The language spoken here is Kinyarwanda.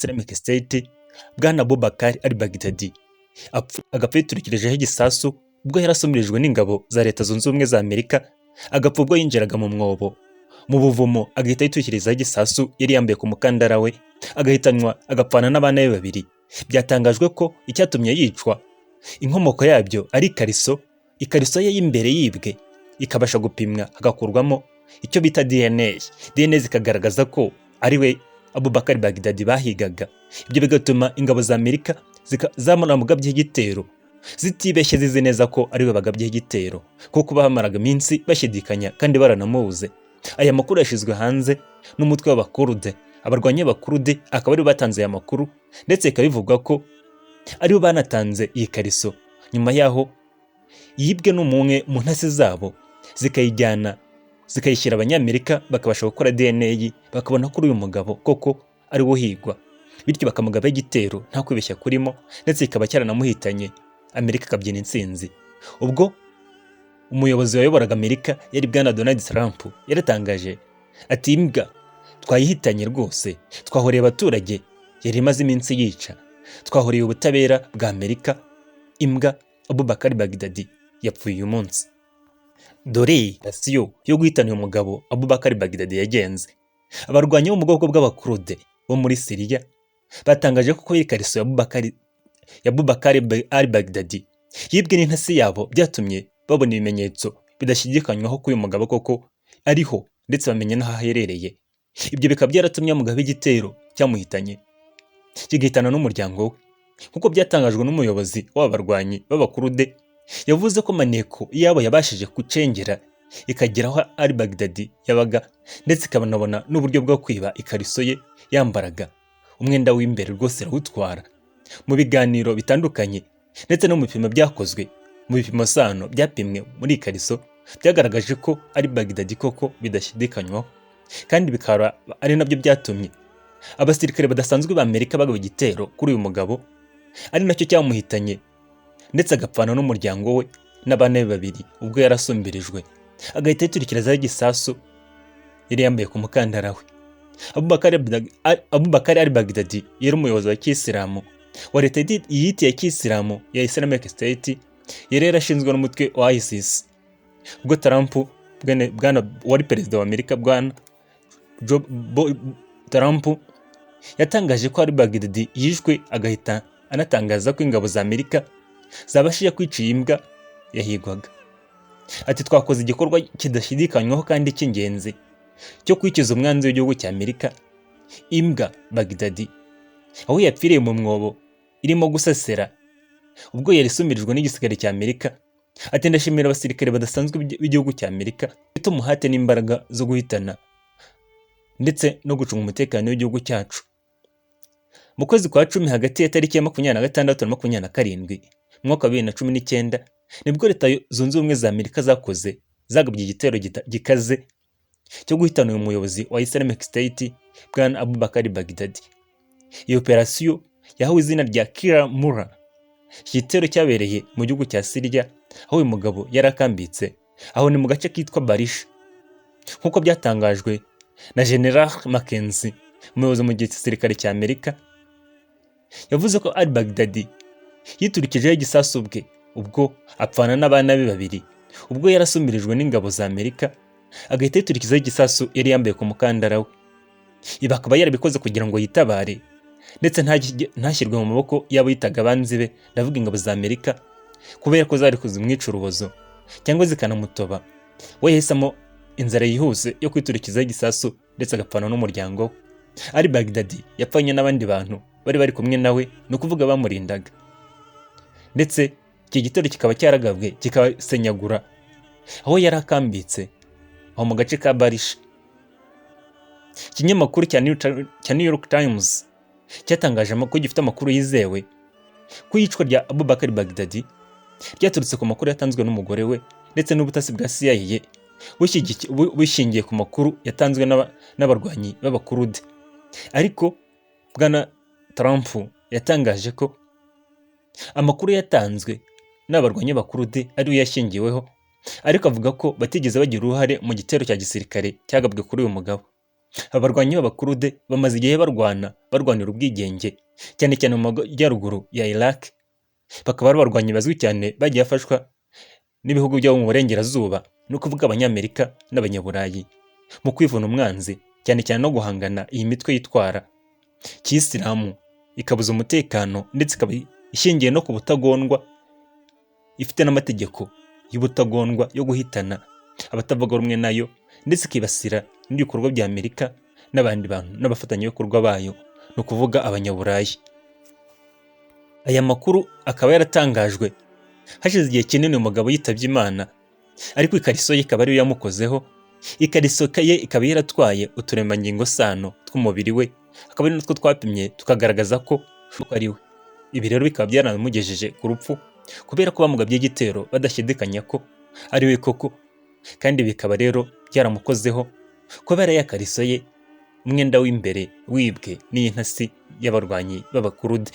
Islamic State bwana Boubacar al-Baghdadi agapfa yiturikijeho igisasu ubwo yarasumirijwe n'ingabo za Leta Zunze Ubumwe za Amerika, agapfa ubwo yinjiraga mu mwobo mu buvumo agahita yiturikirizaho igisasu yari yambaye ku mukandara we, agahitanwa agapfana n'abana be babiri. Byatangajwe ko icyatumye yicwa inkomoko yabyo ari ikariso ye y'imbere yibwe ikabasha gupimwa hagakurwamo icyo bita DNA zikagaragaza ko ari we Boubacar al-Baghdadi bahigaga. Ibyo bigatuma ingabo za Amerika zamara mugabye igitero zitibeshye zizi neza ko ari we bagabye igitero, kuko bamaraga iminsi bashidikanya kandi baranamubuze. Aya makuru yashizwe hanze n'umutwe w'abakurude, abarwanya b'abakurude akaba ari batanze aya makuru, ndetse ikabivugwa ko ari bo banatanze iyi kariso nyuma yaho yibwe n'umwe mu ntasi zabo, zikayishyira Abanyamerika bakabasha gukora DNA bakabona ko uyu mugabo koko ari we uhigwa, bityo bakamugaba igitero nta kwibeshya kurimo, ndetse kikaba cyaranamuhitanye. Amerika ikabyina intsinzi. Ubwo umuyobozi wayoboraga Amerika yari bwana Donald Trump yaratangaje ati imbwa twayihitanye rwose, twahoreye abaturage yari imaze iminsi yica, twahoreye ubutabera bwa Amerika, imbwa Boubacar al-Baghdadi yapfuye uyu munsi. Dore rasiyo yo guhitana uyu mugabo Boubacar al-Baghdadi yagenze. Abarwanyi bo mu bwoko bw'abakurude bo muri Syria batangaje ko iyi kariso ya Boubacar al-Baghdadi yibwe n'intasi yabo byatumye babona ibimenyetso bidashidikanywaho ko uyu mugabo koko ariho, ndetse bamenya n'aho aherereye. Ibyo bikaba byaratumye umugabo igitero cyamuhitanye kigahitana n'umuryango we, kuko byatangajwe n'umuyobozi w'abarwanyi b'abakurude. Yavuze ko maneko yabo yabashije gucengera ikagera aho al-Baghdadi yabaga, ndetse ikabanabona n'uburyo bwo kwiba ikariso ye yambaraga, umwenda w'imbere rwose rawutwara. Mu biganiro bitandukanye ndetse no mu bipimo byakozwe, mu bipimo sano byapimwe muri ikariso, byagaragaje ko al-Baghdadi koko bidashidikanywaho, kandi bikaba ari nabyo byatumye abasirikare badasanzwe ba Amerika bagaba igitero kuri uyu mugabo, ari nacyo cyamuhitanye, ndetse agapfana n'umuryango we n'abana be babiri ubwo yarasumbirijwe, agahita yiturikirizaho igisasu yari yambaye ku mukandara we. Boubacar al-Baghdadi yari umuyobozi wa Kisilamu wa leta yiyitiye Kisilamu ya Islamic State, yari yarashinzwe n'umutwe wa ISIS. Ubwo Trump wari perezida wa Amerika bwana Trump yatangaje ko al-Baghdadi yishwe, agahita anatangaza ko ingabo za Amerika zabashije kwica iyi mbwa yahigwaga. Ati twakoze igikorwa kidashidikanywaho kandi cy'ingenzi cyo kwikiza umwanzi w'igihugu cya Amerika, imbwa Baghdadi, aho yapfiriye mu mwobo irimo gusesera ubwo yari isumirijwe n'igisirikare cya Amerika. Ati ndashimira abasirikare badasanzwe b'igihugu cya Amerika bafite umuhate n'imbaraga zo guhitana ndetse no gucunga umutekano w'igihugu cyacu. Mu kwezi kwa 10 hagati ya tariki ya 26 na 27 mwaka wa 2019 nibwo Leta Zunze Ubumwe za Amerika zagabye igitero gikaze cyo guhitana uyu muyobozi wa Islamic State bwana Boubacar al-Baghdadi. Iyo operasiyo yahawe izina rya Kira Mura. Igitero cyabereye mu gihugu cya Syria, aho uyu mugabo yarakambitse, aho ni mu gace kitwa Barish, nk'uko byatangajwe na General Mackenzie, umuyobozi mu gisirikare cya Amerika. Yavuze ko al-Baghdadi yiturikijeho igisasu bwe ubwo apfana n'abana be babiri, ubwo yarasumirijwe n'ingabo za Amerika, agahita yiturikizaho igisasu yari yambaye ku mukandara we. Ibi akaba yarabikoze kugira ngo yitabare, ndetse ntashyirwe mu maboko yabo yitaga abanzi be, ndavuga ingabo za Amerika, kubera ko zari kuzimwica urubozo cyangwa zikanamutoba. We yahisemo inzara yihuse yo kwiturikizaho igisasu, ndetse agapfana n'umuryango we. al-Baghdadi yapfanye n'abandi bantu bari kumwe nawe, ni ukuvuga bamurindaga, ndetse iki gitero kikaba cyaragabwe kikasenyagura aho yari akambitse, aho mu gace ka Barish. Ikinyamakuru cya New York Times cyatangaje ko gifite amakuru yizewe ko iyicwa rya Boubacar al-Baghdadi ryaturutse ku makuru yatanzwe n'umugore we, ndetse n'ubutasi bwa CIA bushingiye ku makuru yatanzwe n'abarwanyi b'abakurude. Ariko bwana Trump yatangaje ko amakuru yatanzwe n'abarwanyi b'abakurude ariyo yashingiweho, ariko avuga ko batigeze bagira uruhare mu gitero cya gisirikare cyagabwe kuri uyu mugabo. abarwanyi b'abakurude bamaze igihe barwanira ubwigenge cyane cyane mu majyaruguru ya Iraq. Bakaba ari abarwanyi bazwi cyane bagiye bafashwa n'ibihugu byo mu burengerazuba, ni ukuvuga Abanyamerika n'Abanyaburayi, mu kwivuna umwanzi cyane cyane no guhangana iyi mitwe yitwara kiyisilamu, ikabuza umutekano ndetse ikaba ishingiye no ku butagondwa, ifite n'amategeko y'ubutagondwa yo guhitana abatavuga rumwe nayo, ndetse ikibasira n'ibikorwa bya Amerika n'abandi bantu n'abafatanyabikorwa bayo, ni ukuvuga Abanyaburayi. Aya makuru akaba yaratangajwe hashize igihe kinini umugabo yitabye Imana, ariko ikariso ye ikaba ariyo yamukozeho. Ikariso ye ikaba yaratwaye uturemangingo sano tw'umubiri we, akaba ari natwo twapimye tukagaragaza ko ari we. Ibi rero bikaba byaramugejeje ku rupfu, kubera ko bamugabye igitero badashidikanya ko ari we koko, kandi bikaba rero byaramukozeho kubera ya kariso ye, umwenda w'imbere wibwe n'iyi ntasi y'abarwanyi b'abakurude.